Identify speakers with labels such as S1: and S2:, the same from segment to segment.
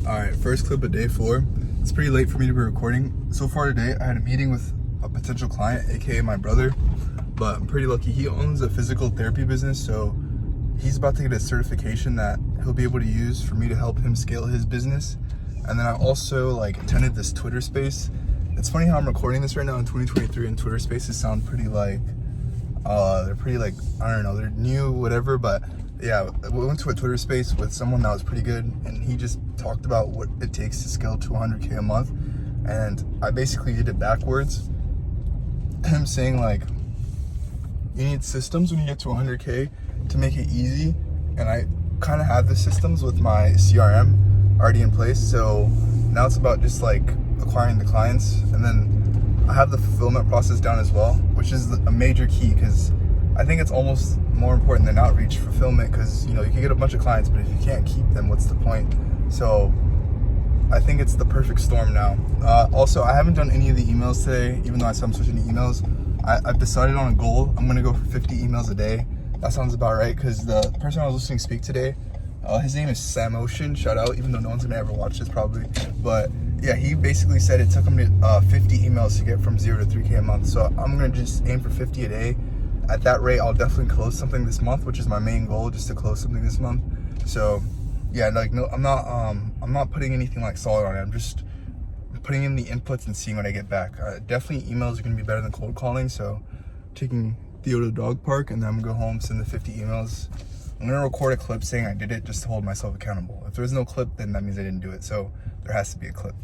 S1: Alright, first clip of day 4. It's pretty late for me to be recording. So far today, I had a meeting with a potential client, aka my brother, but I'm pretty lucky. He owns a physical therapy business, so he's about to get a certification that he'll be able to use for me to help him scale his business. And then I also attended this Twitter space. It's funny how I'm recording this right now in 2023 and Twitter spaces sound pretty they're pretty I don't know, they're new, whatever, but yeah, we went to a Twitter space with someone that was pretty good, and he just talked about what it takes to scale to 100K a month. And I basically did it backwards. Him saying you need systems when you get to 100K to make it easy, and I kind of have the systems with my CRM already in place. So now it's about just acquiring the clients, and then I have the fulfillment process down as well, which is a major key, because I think it's almost more important than outreach. Fulfillment, because you can get a bunch of clients, but if you can't keep them, what's the point? So I think it's the perfect storm now. Also, I haven't done any of the emails today, even though I said I'm switching to emails. I've decided on a goal. I'm gonna go for 50 emails a day. That sounds about right, because the person I was listening to speak today, his name is Sam Ocean. Shout out, even though no one's gonna ever watch this probably. But yeah, he basically said it took him 50 emails to get from 0 to 3K a month. So I'm gonna just aim for 50 a day. At that rate, I'll definitely close something this month, which is my main goal, just to close something this month. So yeah, no, I'm not putting anything solid on it. I'm just putting in the inputs and seeing what I get back. Definitely emails are gonna be better than cold calling. So taking Theo to the dog park, and then I'm gonna go home, send the 50 emails. I'm gonna record a clip saying I did it, just to hold myself accountable. If there's no clip, then that means I didn't do it. So there has to be a clip.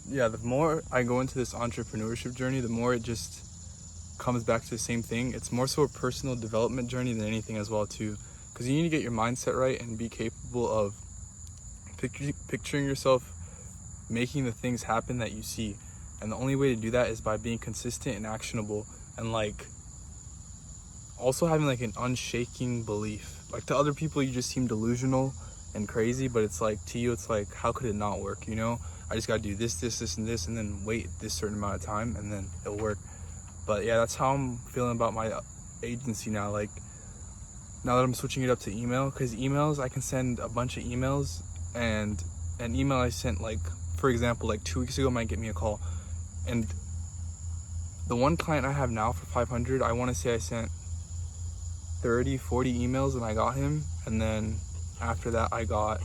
S1: Yeah, the more I go into this entrepreneurship journey, the more it just comes back to the same thing. It's more so a personal development journey than anything as well too, because you need to get your mindset right and be capable of picturing yourself making the things happen that you see. And the only way to do that is by being consistent and actionable, and also having an unshaking belief. To other people, you just seem delusional and crazy, but it's to you, it's how could it not work? I just gotta do this, and this, and then wait this certain amount of time, and then it'll work. But yeah, that's how I'm feeling about my agency now. Now that I'm switching it up to email, because emails, I can send a bunch of emails, and an email I sent for example 2 weeks ago might get me a call. And the one client I have now for 500, I want to say I sent 30-40 emails and I got him. And then after that I got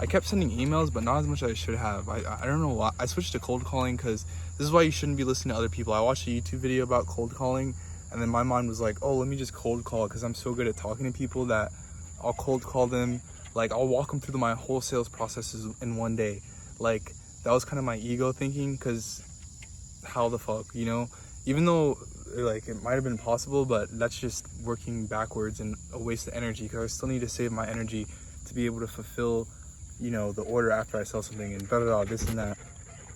S1: I kept sending emails, but not as much as I should have. I don't know why. I switched to cold calling, because this is why you shouldn't be listening to other people. I watched a YouTube video about cold calling, and then my mind was oh, let me just cold call, because I'm so good at talking to people that I'll cold call them. I'll walk them through my whole sales processes in one day. That was kind of my ego thinking, because how the fuck, even though it might have been possible, but that's just working backwards and a waste of energy, because I still need to save my energy to be able to fulfill the order after I sell something, and this and that.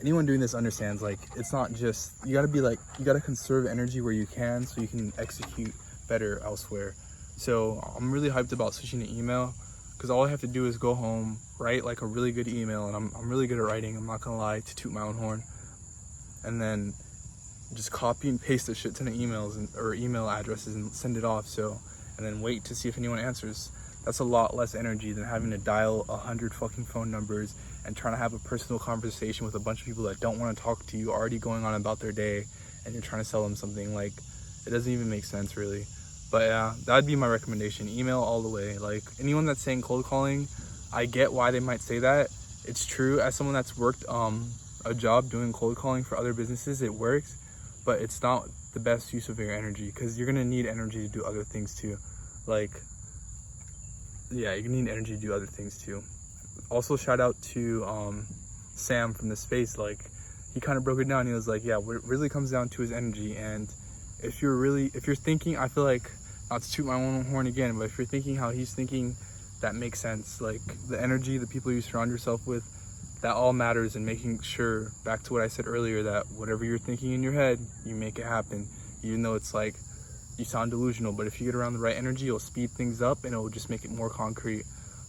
S1: Anyone doing this understands it's not just, you gotta you gotta conserve energy where you can, so you can execute better elsewhere. So I'm really hyped about switching to email, because all I have to do is go home, write a really good email, and I'm really good at writing, I'm not gonna lie, to toot my own horn, and then just copy and paste a shit ton of emails or email addresses and send it off. And then wait to see if anyone answers. That's a lot less energy than having to dial 100 fucking phone numbers and trying to have a personal conversation with a bunch of people that don't want to talk to you, already going on about their day, and you're trying to sell them something. It doesn't even make sense, really. But yeah, that'd be my recommendation. Email all the way. Anyone that's saying cold calling, I get why they might say that. It's true. As someone that's worked a job doing cold calling for other businesses, it works, but it's not the best use of your energy, because you're gonna need energy to do other things too. Yeah, you need energy to do other things too. Also, shout out to Sam from the space. He kind of broke it down. He was yeah, what it really comes down to is energy. And if you're thinking, I feel not to toot my own horn again, but if you're thinking how he's thinking, that makes sense. The energy, the people you surround yourself with, that all matters. And making sure, back to what I said earlier, that whatever you're thinking in your head, you make it happen, even though it's you sound delusional. But if you get around the right energy, it'll speed things up, and it'll just make it more concrete.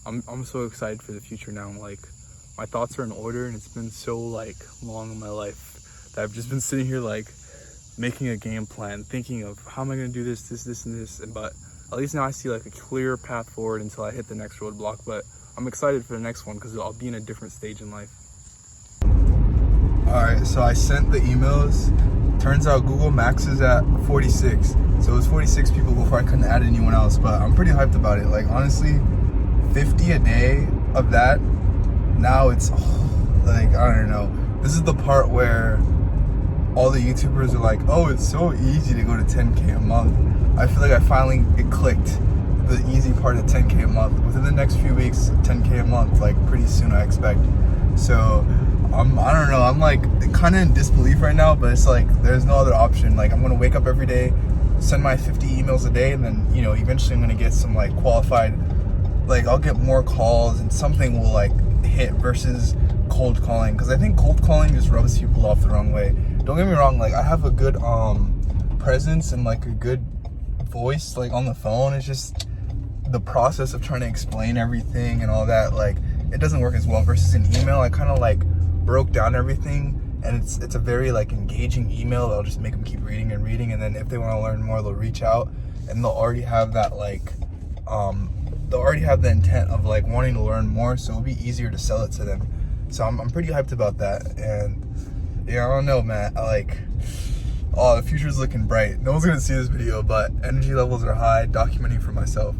S1: I'm so excited for the future now. My thoughts are in order, and it's been so long in my life that I've just been sitting here making a game plan, thinking of how am I going to do this, and this. But at least now I see like a clear path forward until I hit the next roadblock. But I'm excited for the next one because I'll be in a different stage in life. All right, so I sent the emails. Turns out Google maxes at 46. So it was 46 people before I couldn't add anyone else, but I'm pretty hyped about it. Like honestly, 50 a day of that, now it's like, I don't know. This is the part where all the YouTubers are like, oh, it's so easy to go to 10K a month. I feel like it clicked. The easy part of 10K a month. Within the next few weeks, 10K a month, like pretty soon I expect. So I don't know, I'm like kind of in disbelief right now, but it's like there's no other option. Like I'm gonna wake up every day, send my 50 emails a day, and then, you know, eventually I'm gonna get some like qualified, like I'll get more calls and something will like hit versus cold calling, because I think cold calling just rubs people off the wrong way. Don't get me wrong, like I have a good presence and like a good voice like on the phone. It's just the process of trying to explain everything and all that, like it doesn't work as well versus an email. I kind of like broke down everything, and it's a very like engaging email that'll just make them keep reading, and then if they want to learn more, they'll reach out, and they'll already have that like they'll already have the intent of like wanting to learn more, so it'll be easier to sell it to them. So I'm pretty hyped about that. And yeah, I don't know, man, the future's looking bright. No one's gonna see this video, but energy levels are high, documenting for myself.